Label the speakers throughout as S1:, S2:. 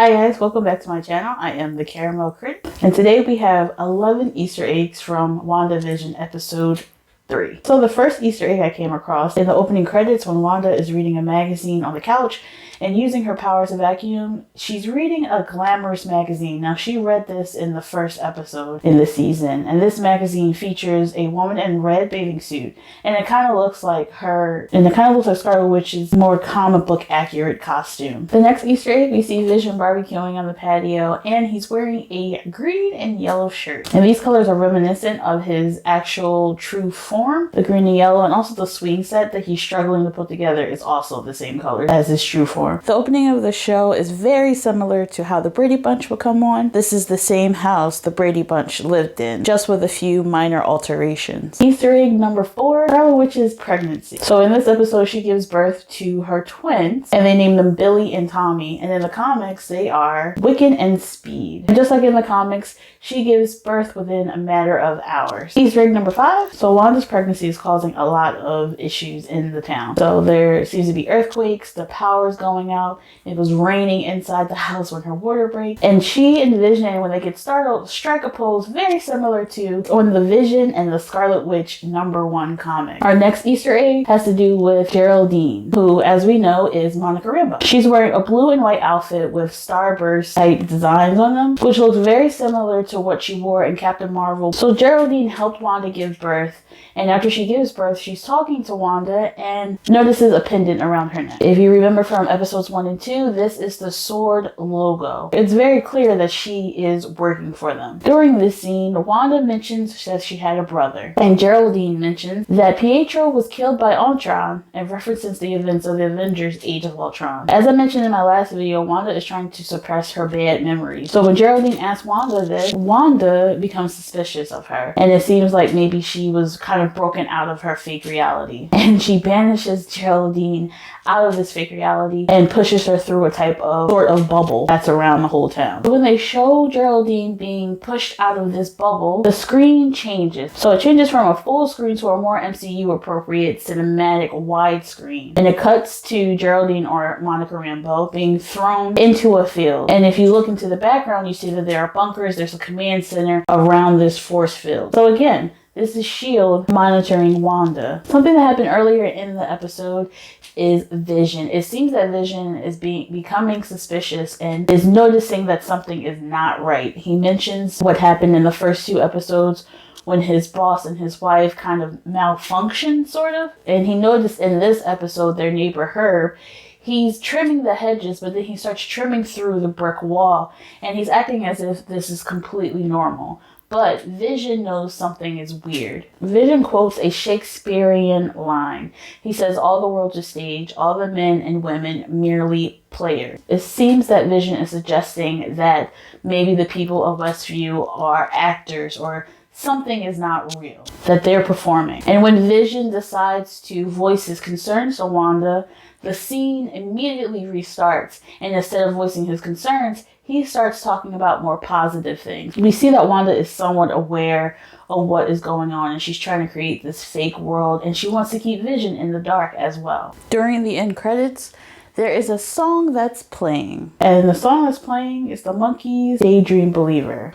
S1: Hi guys, welcome back to my channel. I am the Caramel Crit, and today we have 11 Easter eggs from WandaVision-Episode 3. So the first Easter egg I came across in the opening credits when Wanda is reading a magazine on the couch and using her power to vacuum. She's reading a glamorous magazine. Now she read this in the first episode in the season, and this magazine features a woman in red bathing suit, and it kind of looks like her, and it kind of looks like Scarlet Witch's more comic book accurate costume. The next Easter egg, we see Vision barbecuing on the patio, and he's wearing a green and yellow shirt, and these colors are reminiscent of his actual true form, the green and yellow, and also the swing set that he's struggling to put together is also the same color as his true form. The opening of the show is very similar to how the Brady Bunch will come on. This is the same house the Brady Bunch lived in, just with a few minor alterations. Easter egg number 4, Scarlet Witch's pregnancy. So in this episode, she gives birth to her twins, and they name them Billy and Tommy. And in the comics, they are Wiccan and Speed. And just like in the comics, she gives birth within a matter of hours. Easter egg number 5. So Wanda's pregnancy is causing a lot of issues in the town. So there seems to be earthquakes, the power's going out, it was raining inside the house when her water breaks, and she and Vision, when they get startled, strike a pose very similar to on the Vision and the Scarlet Witch #1 comic. Our next Easter egg has to do with Geraldine, who, as we know, is Monica Rambeau. She's wearing a blue and white outfit with starburst type designs on them, which looks very similar to what she wore in Captain Marvel. So Geraldine helped Wanda give birth, and after she gives birth, she's talking to Wanda and notices a pendant around her neck. If you remember from episodes 1 and 2, this is the sword logo. It's very clear that she is working for them. During this scene, Wanda mentions that she had a brother, and Geraldine mentions that Pietro was killed by Ultron and references the events of the Avengers Age of Ultron. As I mentioned in my last video, Wanda is trying to suppress her bad memories. So when Geraldine asks Wanda this, Wanda becomes suspicious of her, and it seems like maybe she was kind of broken out of her fake reality. And she banishes Geraldine out of this fake reality and pushes her through a type of sort of bubble that's around the whole town. When they show Geraldine being pushed out of this bubble, the screen changes. So it changes from a full screen to a more MCU appropriate cinematic widescreen. And it cuts to Geraldine, or Monica Rambeau, being thrown into a field. And if you look into the background, you see that there are bunkers, there's a command center around this force field. So again, this is S.H.I.E.L.D. monitoring Wanda. Something that happened earlier in the episode is Vision. It seems that Vision is becoming suspicious and is noticing that something is not right. He mentions what happened in the first 2 episodes when his boss and his wife kind of malfunctioned, sort of. And he noticed in this episode, their neighbor Herb, he's trimming the hedges, but then he starts trimming through the brick wall, and he's acting as if this is completely normal. But Vision knows something is weird. Vision quotes a Shakespearean line. He says, "All the world's a stage, all the men and women merely players." It seems that Vision is suggesting that maybe the people of Westview are actors, or something is not real, that they're performing. And when Vision decides to voice his concerns to Wanda, the scene immediately restarts, and instead of voicing his concerns, he starts talking about more positive things. We see that Wanda is somewhat aware of what is going on, and she's trying to create this fake world, and she wants to keep Vision in the dark as well. During the end credits, there is a song that's playing, and the song that's playing is the Monkees' Daydream Believer.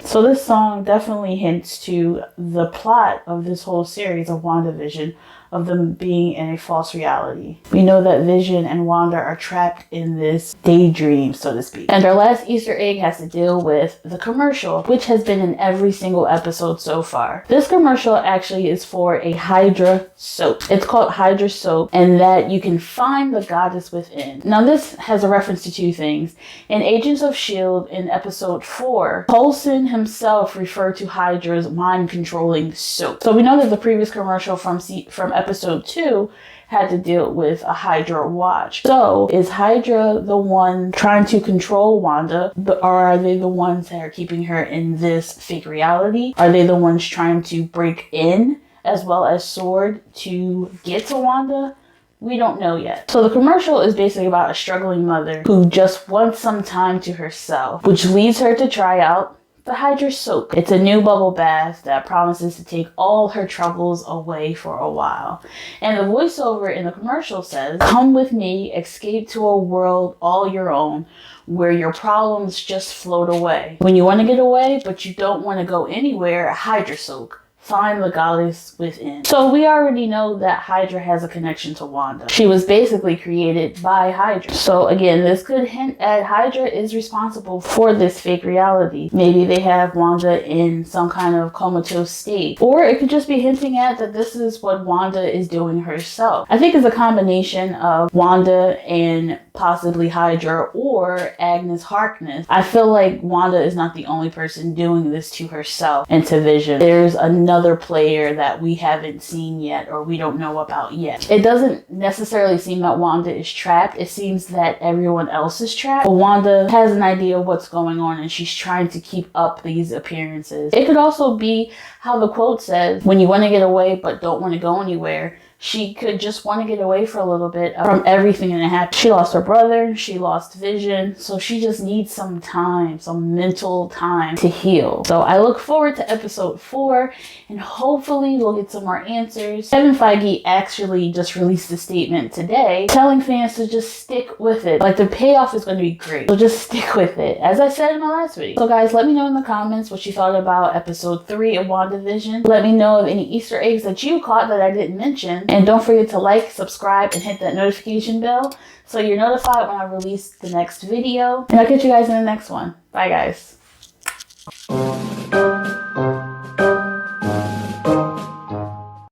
S1: So this song definitely hints to the plot of this whole series of WandaVision, of them being in a false reality. We know that Vision and Wanda are trapped in this daydream, so to speak. And our last Easter egg has to deal with the commercial, which has been in every single episode so far. This commercial actually is for a Hydra soap. It's called Hydra soap, and that you can find the goddess within. Now this has a reference to 2 things. In Agents of S.H.I.E.L.D. in episode 4, Coulson himself referred to Hydra's mind-controlling soap. So we know that the previous commercial from episode 2 had to deal with a Hydra watch. So is Hydra the one trying to control Wanda, or are they the ones that are keeping her in this fake reality? Are they the ones trying to break in as well as SWORD to get to Wanda? We don't know yet. So the commercial is basically about a struggling mother who just wants some time to herself, which leads her to try out the Hydra Soak. It's a new bubble bath that promises to take all her troubles away for a while. And the voiceover in the commercial says, "Come with me, escape to a world all your own, where your problems just float away. When you want to get away, but you don't want to go anywhere, Hydra Soak. Find the goddess within." So we already know that Hydra has a connection to Wanda. She was basically created by Hydra. So again, this could hint at Hydra is responsible for this fake reality. Maybe they have Wanda in some kind of comatose state. Or it could just be hinting at that this is what Wanda is doing herself. I think it's a combination of Wanda and possibly Hydra or Agnes Harkness. I feel like Wanda is not the only person doing this to herself and to Vision. There's another player that we haven't seen yet or we don't know about yet. It doesn't necessarily seem that Wanda is trapped. It seems that everyone else is trapped. But Wanda has an idea of what's going on and she's trying to keep up these appearances. It could also be how the quote says, when you want to get away but don't want to go anywhere. She could just want to get away for a little bit from everything that happened. She lost her brother, she lost Vision, so she just needs some time, some mental time to heal. So I look forward to episode 4, and hopefully we'll get some more answers. Kevin Feige actually just released a statement today telling fans to just stick with it. Like, the payoff is going to be great, so just stick with it, as I said in my last video. So guys, let me know in the comments what you thought about episode 3 of WandaVision. Let me know of any Easter eggs that you caught that I didn't mention. And don't forget to like, subscribe, and hit that notification bell so you're notified when I release the next video. And I'll catch you guys in the next one. Bye, guys.